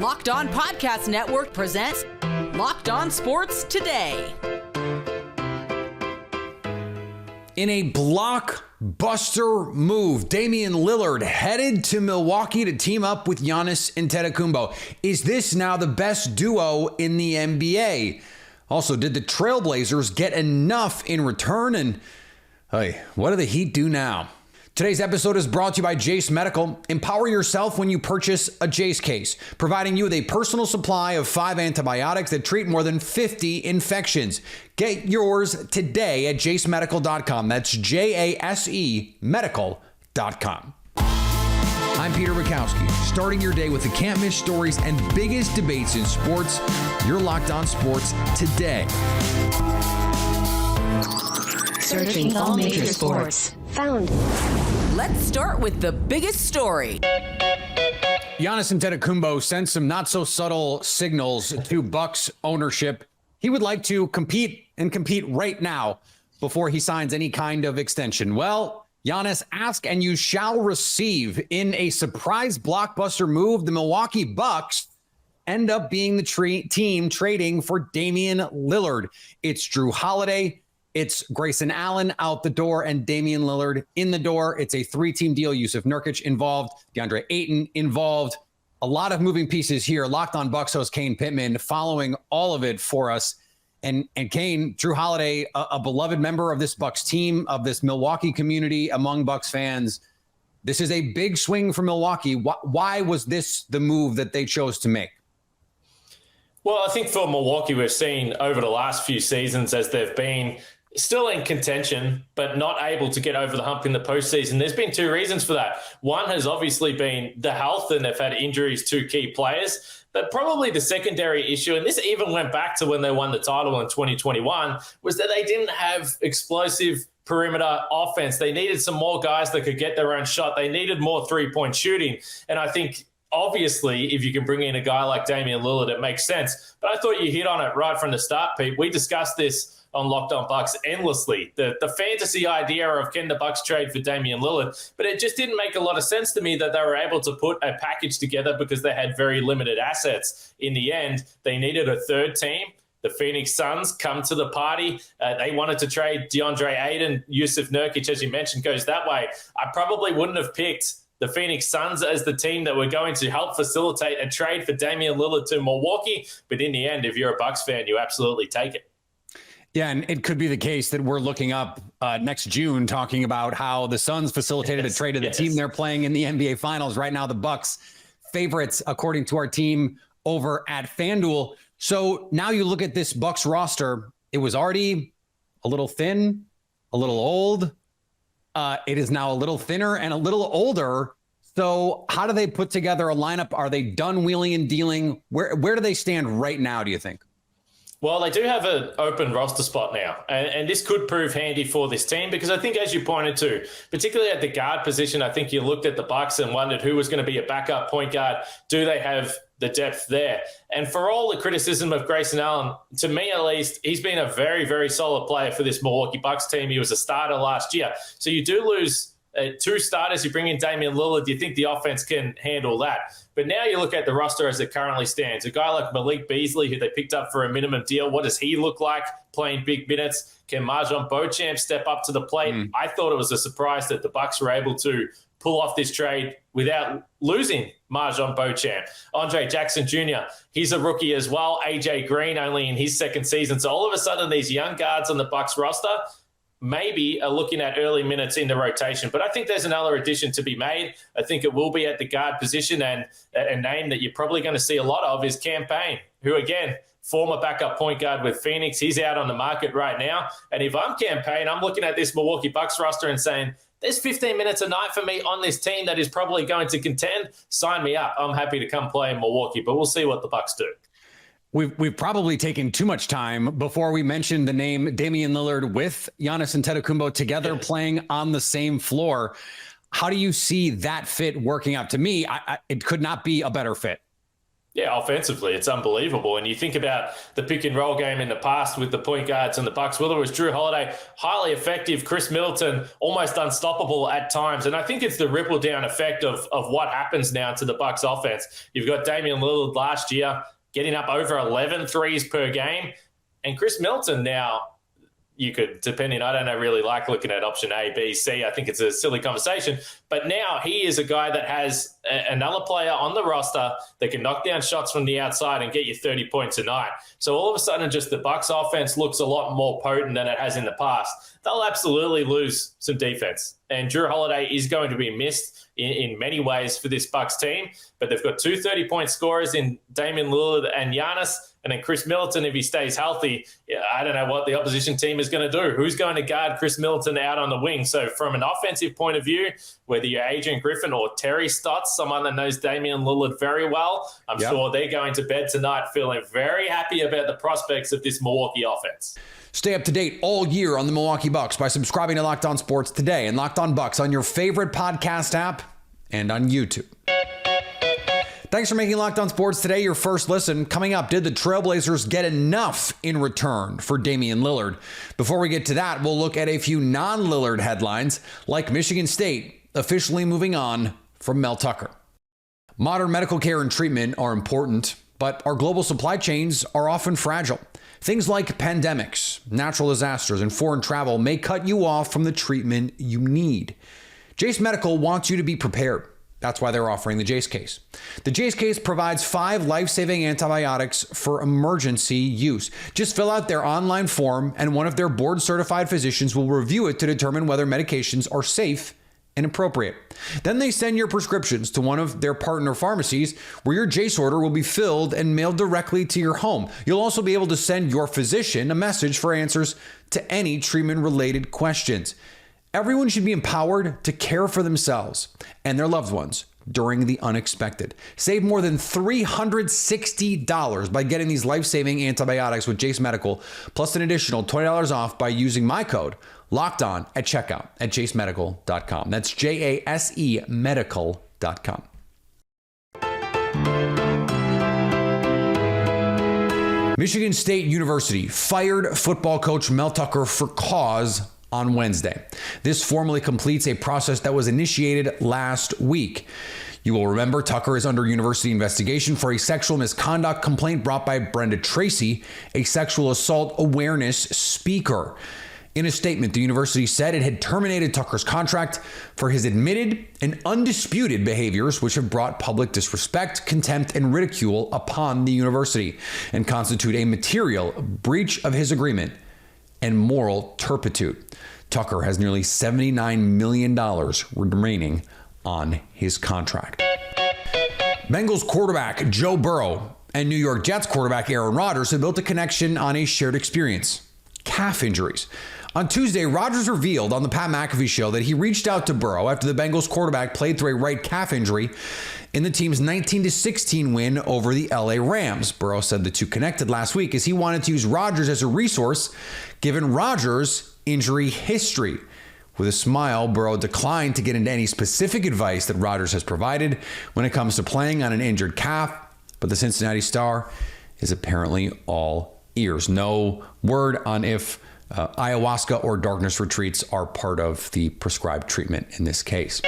Locked On Podcast Network presents Locked On Sports Today. In a blockbuster move, Damian Lillard headed to Milwaukee to team up with Giannis Antetokounmpo. Is this now the best duo in the NBA? Also, did the Trailblazers get enough in return? And hey, what do the Heat do now? Today's episode is brought to you by Jase Medical. Empower yourself when you purchase a Jase case, providing you with a personal supply of 5 antibiotics that treat more than 50 infections. Get yours today at jasemedical.com. That's JASE medical.com. I'm Peter Bukowski, starting your day with the can't miss stories and biggest debates in sports. You're Locked On Sports Today. Searching all major sports. Found. Let's start with the biggest story. Giannis Antetokounmpo sent some not so subtle signals to Bucks ownership. He would like to compete right now before he signs any kind of extension. Well, Giannis, ask and you shall receive. In a surprise blockbuster move, the Milwaukee Bucks end up being the team trading for Damian Lillard. It's Jrue Holiday, it's Grayson Allen out the door, and Damian Lillard in the door. It's a 3-team deal. Yusuf Nurkic involved, DeAndre Ayton involved. A lot of moving pieces here. Locked On Bucks host Kane Pittman following all of it for us. And Kane, Jrue Holiday, a beloved member of this Bucks team, of this Milwaukee community among Bucks fans. This is a big swing for Milwaukee. Why was this the move that they chose to make? Well, I think for Milwaukee, we've seen over the last few seasons as they've been still in contention, but not able to get over the hump in the postseason. There's been 2 reasons for that. One has obviously been the health, and they've had injuries to key players. But probably the secondary issue, and this even went back to when they won the title in 2021, was that they didn't have explosive perimeter offense. They needed some more guys that could get their own shot. They needed more three-point shooting. And I think, obviously, if you can bring in a guy like Damian Lillard, it makes sense. But I thought you hit on it right from the start, Pete. We discussed this on Locked On Bucks endlessly. The fantasy idea of can the Bucks trade for Damian Lillard, but it just didn't make a lot of sense to me that they were able to put a package together because they had very limited assets. In the end, they needed a third team. The Phoenix Suns come to the party. They wanted to trade DeAndre Ayton. Yusuf Nurkic, as you mentioned, goes that way. I probably wouldn't have picked the Phoenix Suns as the team that were going to help facilitate a trade for Damian Lillard to Milwaukee. But in the end, if you're a Bucks fan, you absolutely take it. Yeah, and it could be the case that we're looking up next June talking about how the Suns facilitated a trade to the team they're playing in the NBA Finals. Right now, the Bucks favorites, according to our team over at FanDuel. So now you look at this Bucks roster. It was already a little thin, a little old. It is now a little thinner and a little older. So how do they put together a lineup? Are they done wheeling and dealing? Where do they stand right now, do you think? Well, they do have an open roster spot now, and this could prove handy for this team because I think, as you pointed to, particularly at the guard position, I think you looked at the Bucks and wondered who was going to be a backup point guard. Do they have the depth there? And for all the criticism of Grayson Allen, to me at least, he's been a very, very solid player for this Milwaukee Bucks team. He was a starter last year. So you do lose 2 starters. You bring in Damian Lillard. Do you think the offense can handle that? But now you look at the roster as it currently stands. A guy like Malik Beasley, who they picked up for a minimum deal, what does he look like playing big minutes? Can Marjon Beauchamp step up to the plate? I thought it was a surprise that the Bucks were able to pull off this trade without losing Marjon Beauchamp. Andre Jackson Jr., he's a rookie as well. AJ Green only in his second season. So all of a sudden, these young guards on the Bucks roster maybe are looking at early minutes in the rotation. But I think there's another addition to be made. I think it will be at the guard position, and a name that you're probably going to see a lot of is Cam Payne, who, again, former backup point guard with Phoenix. He's out on the market right now. And if I'm Cam Payne, I'm looking at this Milwaukee Bucks roster and saying, there's 15 minutes a night for me on this team that is probably going to contend. Sign me up. I'm happy to come play in Milwaukee, but we'll see what the Bucks do. We've probably taken too much time before we mentioned the name Damian Lillard with Giannis Antetokounmpo together playing on the same floor. How do you see that fit working out? To me, it could not be a better fit. Yeah, offensively, it's unbelievable. And you think about the pick and roll game in the past with the point guards and the Bucks, whether it was Jrue Holiday, highly effective, Chris Middleton, almost unstoppable at times. And I think it's the ripple down effect of what happens now to the Bucks offense. You've got Damian Lillard last year getting up over 11 threes per game. And Chris Middleton now, you could, depending, I don't really like looking at option A, B, C. I think it's a silly conversation. But now he is a guy that has another player on the roster that can knock down shots from the outside and get you 30 points a night. So all of a sudden, just the Bucks offense looks a lot more potent than it has in the past. They'll absolutely lose some defense. And Jrue Holiday is going to be missed in many ways for this Bucks team. But they've got two 30-point scorers in Damian Lillard and Giannis. And then Chris Middleton, if he stays healthy, I don't know what the opposition team is going to do. Who's going to guard Chris Middleton out on the wing? So from an offensive point of view, whether you're Adrian Griffin or Terry Stotts, someone that knows Damian Lillard very well, I'm sure they're going to bed tonight feeling very happy about the prospects of this Milwaukee offense. Stay up to date all year on the Milwaukee Bucks by subscribing to Locked On Sports today and Locked On Bucks on your favorite podcast app and on YouTube. Thanks for making Locked On Sports today your first listen. Coming up, did the Trailblazers get enough in return for Damian Lillard? Before we get to that, we'll look at a few non-Lillard headlines, like Michigan State officially moving on from Mel Tucker. Modern medical care and treatment are important, but our global supply chains are often fragile. Things like pandemics, natural disasters, and foreign travel may cut you off from the treatment you need. Jace Medical wants you to be prepared. That's why they're offering the Jase case. The Jase case provides 5 life-saving antibiotics for emergency use. Just fill out their online form, and one of their board-certified physicians will review it to determine whether medications are safe and appropriate. Then they send your prescriptions to one of their partner pharmacies, where your Jase order will be filled and mailed directly to your home. You'll also be able to send your physician a message for answers to any treatment-related questions. Everyone should be empowered to care for themselves and their loved ones during the unexpected. Save more than $360 by getting these life-saving antibiotics with Jase Medical, plus an additional $20 off by using my code LOCKEDON at checkout at jasemedical.com. That's JASE medical.com. Michigan State University fired football coach Mel Tucker for cause on Wednesday. This formally completes a process that was initiated last week. You will remember Tucker is under university investigation for a sexual misconduct complaint brought by Brenda Tracy, a sexual assault awareness speaker. In a statement, the university said it had terminated Tucker's contract for his admitted and undisputed behaviors, which have brought public disrespect, contempt, and ridicule upon the university and constitute a material breach of his agreement and moral turpitude. Tucker has nearly $79 million remaining on his contract. Bengals quarterback Joe Burrow and New York Jets quarterback Aaron Rodgers have built a connection on a shared experience: calf injuries. On Tuesday, Rodgers revealed on the Pat McAfee show that he reached out to Burrow after the Bengals quarterback played through a right calf injury in the team's 19-16 win over the LA Rams. Burrow said the two connected last week as he wanted to use Rodgers as a resource, given Rodgers' injury history. With a smile, Burrow declined to get into any specific advice that Rodgers has provided when it comes to playing on an injured calf, but the Cincinnati Star is apparently all ears. No word on if ayahuasca or darkness retreats are part of the prescribed treatment in this case.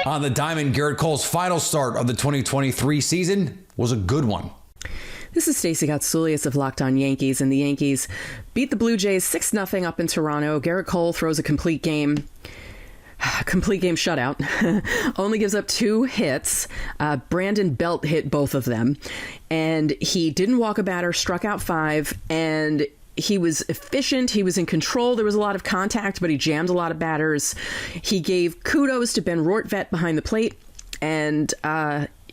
On the diamond, Gerrit Cole's final start of the 2023 season was a good one. This is Stacey Gatsoulias of Locked On Yankees, and the Yankees beat the Blue Jays 6-0 up in Toronto. Gerrit Cole throws a complete game shutout. Only gives up 2 hits. Brandon Belt hit both of them, and he didn't walk a batter, struck out 5, and he was efficient. He was in control. There was a lot of contact, but he jammed a lot of batters. He gave kudos to Ben Rortvedt behind the plate, and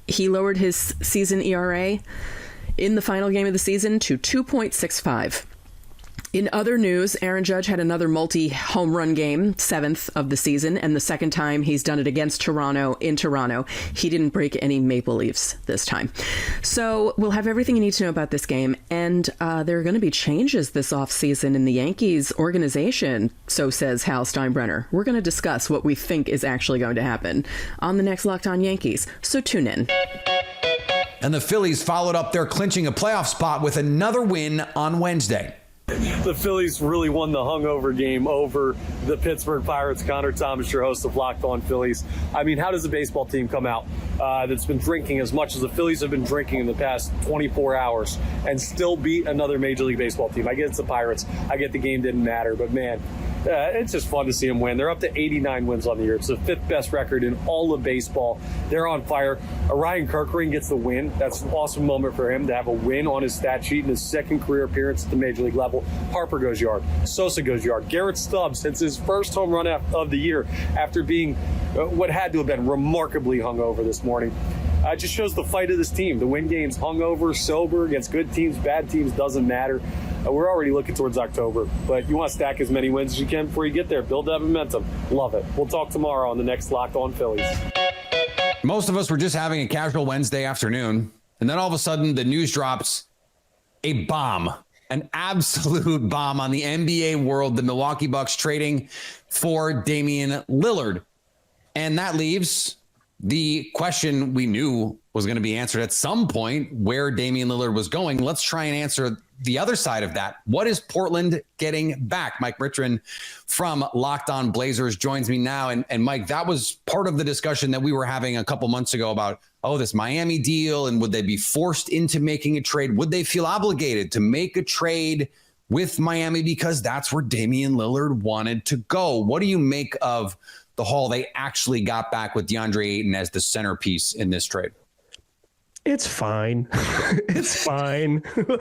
he lowered his season ERA in the final game of the season to 2.65. In other news, Aaron Judge had another multi-home run game, 7th of the season, and the second time he's done it against Toronto in Toronto. He didn't break any Maple Leafs this time. So we'll have everything you need to know about this game, and there are going to be changes this offseason in the Yankees organization, so says Hal Steinbrenner. We're going to discuss what we think is actually going to happen on the next Locked On Yankees, so tune in. And the Phillies followed up their clinching a playoff spot with another win on Wednesday. The Phillies really won the hangover game over the Pittsburgh Pirates. Connor Thomas, your host of Locked On Phillies. I mean, how does a baseball team come out that's been drinking as much as the Phillies have been drinking in the past 24 hours and still beat another Major League Baseball team? I get it's the Pirates. I get the game didn't matter, but man, it's just fun to see them win. They're up to 89 wins on the year. It's the 5th best record in all of baseball. They're on fire. Ryan Kirkering gets the win. That's an awesome moment for him to have a win on his stat sheet in his 2nd career appearance at the Major League level. Harper goes yard. Sosa goes yard. Garrett Stubbs hits his first home run of the year after being what had to have been remarkably hungover this morning. It just shows the fight of this team. The win games hungover, sober, against good teams, bad teams, doesn't matter. We're already looking towards October, but you want to stack as many wins as you can before you get there. Build that momentum. Love it. We'll talk tomorrow on the next Locked On Phillies. Most of us were just having a casual Wednesday afternoon, and then all of a sudden the news drops a bomb, an absolute bomb on the NBA world. The Milwaukee Bucks trading for Damian Lillard. And that leaves the question we knew was going to be answered at some point, where Damian Lillard was going. Let's try and answer the other side of that. What is Portland getting back? Mike Richman from Locked On Blazers joins me now. And Mike, that was part of the discussion that we were having a couple months ago about, this Miami deal, and would they be forced into making a trade? Would they feel obligated to make a trade with Miami because that's where Damian Lillard wanted to go? What do you make of the haul they actually got back with DeAndre Ayton as the centerpiece in this trade? It's fine. It's fine. They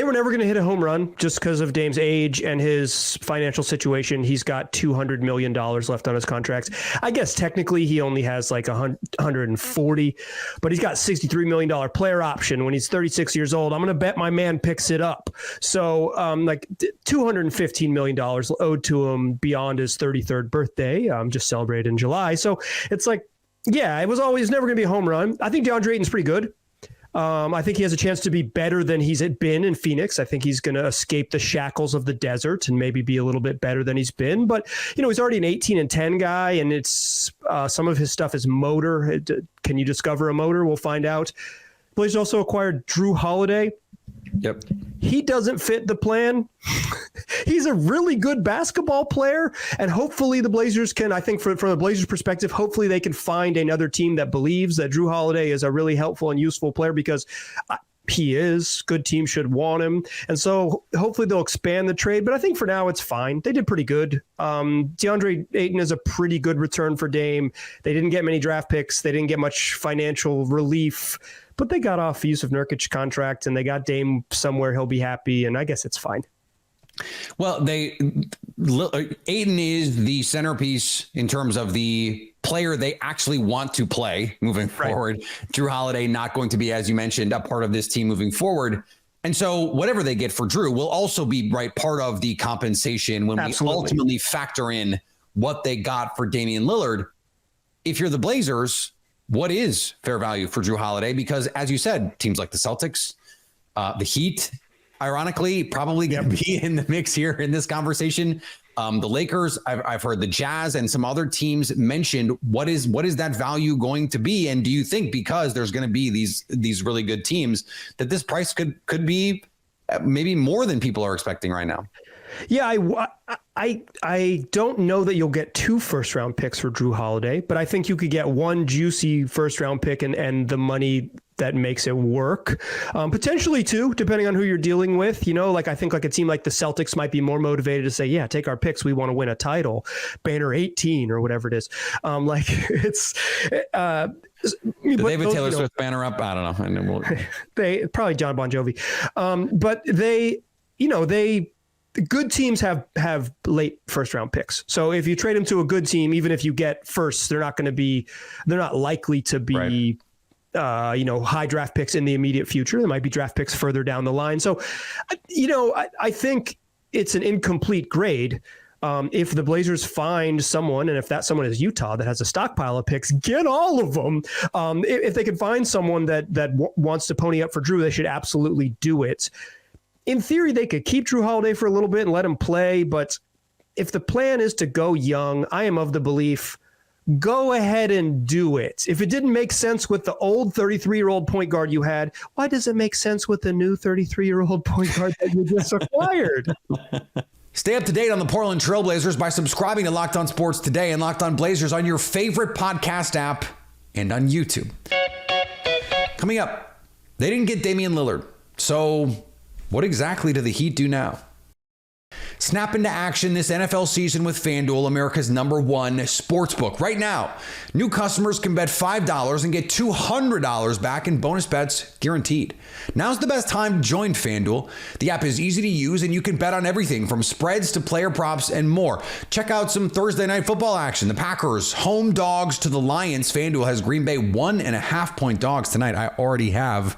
were never going to hit a home run just because of Dame's age and his financial situation. He's got $200 million left on his contract. I guess technically he only has like 140, but he's got $63 million player option when he's 36 years old. I'm going to bet my man picks it up. So like $215 million owed to him beyond his 33rd birthday, just celebrated in July. So it's like, yeah, it was always never going to be a home run. I think DeAndre Ayton's pretty good. I think he has a chance to be better than he's been in Phoenix. I think he's going to escape the shackles of the desert and maybe be a little bit better than he's been. But, he's already an 18-10 guy, and it's some of his stuff is motor. Can you discover a motor? We'll find out. Blazers also acquired Jrue Holiday. Yep. He doesn't fit the plan. He's a really good basketball player, and hopefully the Blazers can, I think from the Blazers perspective, hopefully they can find another team that believes that Jrue Holiday is a really helpful and useful player, because he is. Good team should want him. And so hopefully they'll expand the trade, but I think for now it's fine. They did pretty good. DeAndre Ayton is a pretty good return for Dame. They didn't get many draft picks. They didn't get much financial relief, but they got off Yusuf Nurkic contract and they got Dame somewhere he'll be happy, and I guess it's fine. Well, Ayton is the centerpiece in terms of the player they actually want to play moving forward. Jrue Holiday not going to be, as you mentioned, a part of this team moving forward. And so whatever they get for Jrue will also be part of the compensation when we ultimately factor in what they got for Damian Lillard. If you're the Blazers, what is fair value for Jrue Holiday? Because as you said, teams like the Celtics, the Heat, ironically, probably going to be in the mix here in this conversation. The Lakers, I've heard the Jazz and some other teams mentioned. What is that value going to be? And do you think because there's going to be these really good teams that this price could be maybe more than people are expecting right now? Yeah, I don't know that you'll get 2 first-round picks for Jrue Holiday, but I think you could get 1 juicy first-round pick and the money that makes it work. Potentially 2, depending on who you're dealing with. I think like a team like the Celtics might be more motivated to say, yeah, take our picks. We want to win a title. Banner 18 or whatever it is. It's... Do they have a Taylor Swift banner up? I don't know. They probably John Bon Jovi. But they good teams have late first round picks. So if you trade them to a good team, even if you get firsts, they're not likely to be, high draft picks in the immediate future. There might be draft picks further down the line. So, I think it's an incomplete grade. If the Blazers find someone, and if that someone is Utah that has a stockpile of picks, get all of them. If they can find someone that wants to pony up for Jrue, they should absolutely do it. In theory, they could keep Jrue Holiday for a little bit and let him play. But if the plan is to go young, I am of the belief go ahead and do it. If it didn't make sense with the old 33-year-old point guard you had, why does it make sense with the new 33-year-old point guard that you just acquired? Stay up to date on the Portland Trailblazers by subscribing to Locked On Sports Today and Locked On Blazers on your favorite podcast app and on YouTube. Coming up, they didn't get Damian Lillard. So what exactly do the Heat do now? Snap into action this NFL season with FanDuel, America's #1 sportsbook. Right now, new customers can bet $5 and get $200 back in bonus bets guaranteed. Now's the best time to join FanDuel. The app is easy to use and you can bet on everything from spreads to player props and more. Check out some Thursday night football action. The Packers, home dogs to the Lions. FanDuel has Green Bay 1.5-point dogs tonight. I already have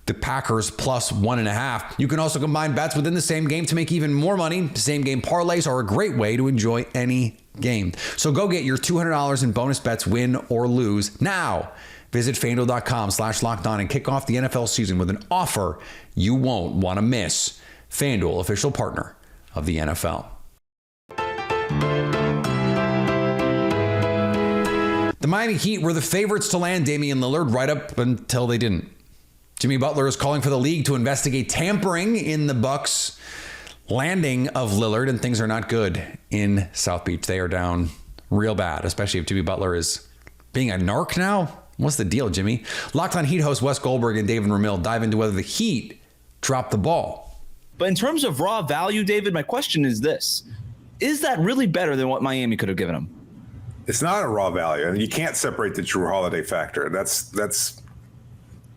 the Packers plus 1.5. You can also combine bets within the same game to make even more money. Same game parlays are a great way to enjoy any game. So go get your $200 in bonus bets, win or lose now. Visit FanDuel.com/lockedon and kick off the NFL season with an offer you won't want to miss. FanDuel, official partner of the NFL. The Miami Heat were the favorites to land Damian Lillard right up until they didn't. Jimmy Butler is calling for the league to investigate tampering in the Bucks' landing of Lillard, and things are not good in South Beach. They are down real bad, especially if Jimmy Butler is being a narc now. What's the deal, Jimmy? Locked On Heat host Wes Goldberg and David Ramil dive into whether the Heat dropped the ball. But in terms of raw value, David, my question is this. Is that really better than what Miami could have given him? It's not a raw value, and you can't separate the Jrue Holiday factor.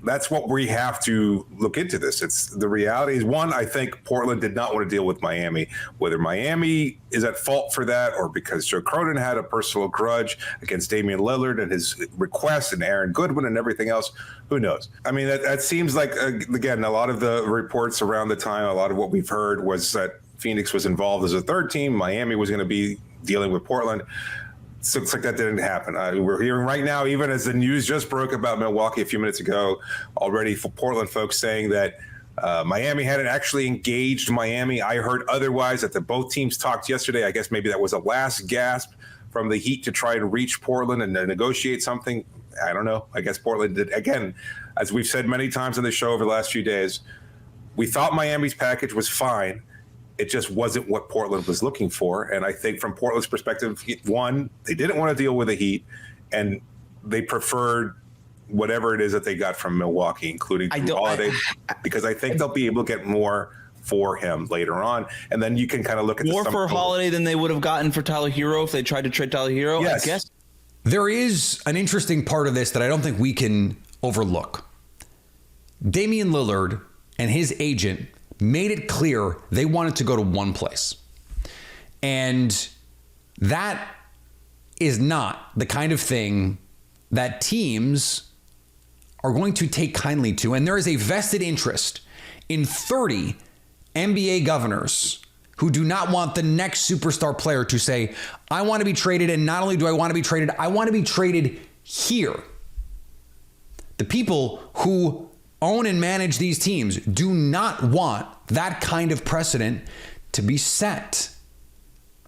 That's what we have to look into this. It's the reality is, one, I think Portland did not want to deal with Miami. Whether Miami is at fault for that or because Joe Cronin had a personal grudge against Damian Lillard and his request and Aaron Goodwin and everything else, who knows? I mean, that seems like, again, a lot of the reports around the time, a lot of what we've heard was that Phoenix was involved as a third team. Miami was going to be dealing with Portland. So it's like that didn't happen. We're hearing right now, even as the news just broke about Milwaukee a few minutes ago, already for Portland folks saying that Miami hadn't actually engaged Miami. I heard otherwise, that both teams talked yesterday. I guess maybe that was a last gasp from the Heat to try and reach Portland and negotiate something. I don't know. I guess Portland did. Again, as we've said many times on the show over the last few days, we thought Miami's package was fine. It just wasn't what Portland was looking for. And I think from Portland's perspective, one, they didn't want to deal with the Heat, and they preferred whatever it is that they got from Milwaukee, including Holiday, because I think they'll be able to get more for him later on. And then you can kind of look at more for Holiday than they would have gotten for Tyler Hero if they tried to trade Tyler Hero. Yes. I guess There is an interesting part of this that I don't think we can overlook. Damian Lillard and his agent made it clear they wanted to go to one place. And that is not the kind of thing that teams are going to take kindly to. And there is a vested interest in 30 NBA governors who do not want the next superstar player to say, I want to be traded, and not only do I want to be traded, I want to be traded here. The people who own and manage these teams do not want that kind of precedent to be set.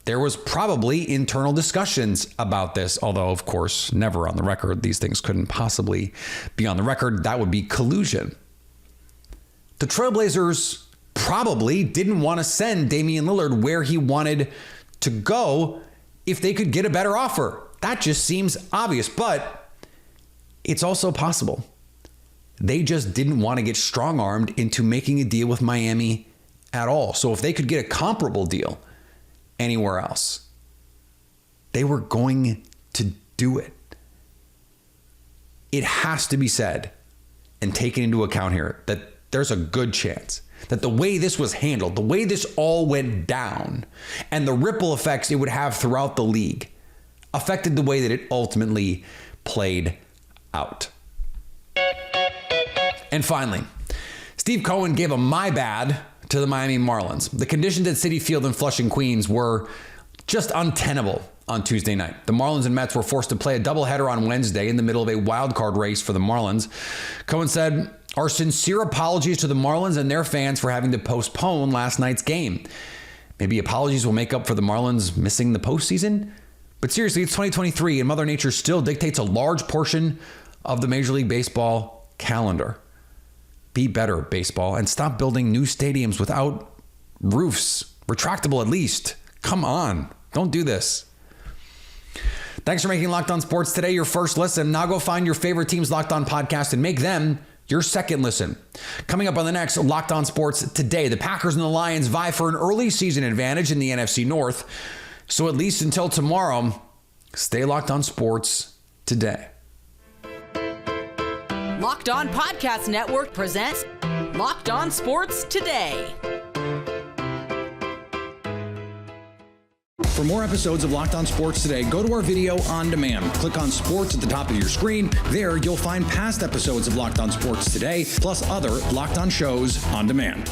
There was probably internal discussions about this, although, of course, never on the record. These things couldn't possibly be on the record. That would be collusion. The Trailblazers probably didn't want to send Damian Lillard where he wanted to go if they could get a better offer. That just seems obvious, but it's also possible they just didn't want to get strong-armed into making a deal with Miami at all. So if they could get a comparable deal anywhere else, they were going to do it. It has to be said and taken into account here that there's a good chance that the way this was handled, the way this all went down, and the ripple effects it would have throughout the league affected the way that it ultimately played out. And finally, Steve Cohen gave a my bad to the Miami Marlins. The conditions at Citi Field in Flushing, Queens were just untenable on Tuesday night. The Marlins and Mets were forced to play a doubleheader on Wednesday in the middle of a wild card race for the Marlins. Cohen said, "Our sincere apologies to the Marlins and their fans for having to postpone last night's game. Maybe apologies will make up for the Marlins missing the postseason. But seriously, it's 2023 and Mother Nature still dictates a large portion of the Major League Baseball calendar. Be better, baseball, and stop building new stadiums without roofs. Retractable at least. Come on. Don't do this. Thanks for making Locked On Sports Today your first listen. Now go find your favorite team's Locked On podcast and make them your second listen. Coming up on the next Locked On Sports Today, the Packers and the Lions vie for an early season advantage in the NFC North. So at least until tomorrow, stay locked on sports today. Locked On Podcast Network presents Locked On Sports Today. For more episodes of Locked On Sports Today, go to our video on demand. Click on sports at the top of your screen. There, you'll find past episodes of Locked On Sports Today, plus other Locked On shows on demand.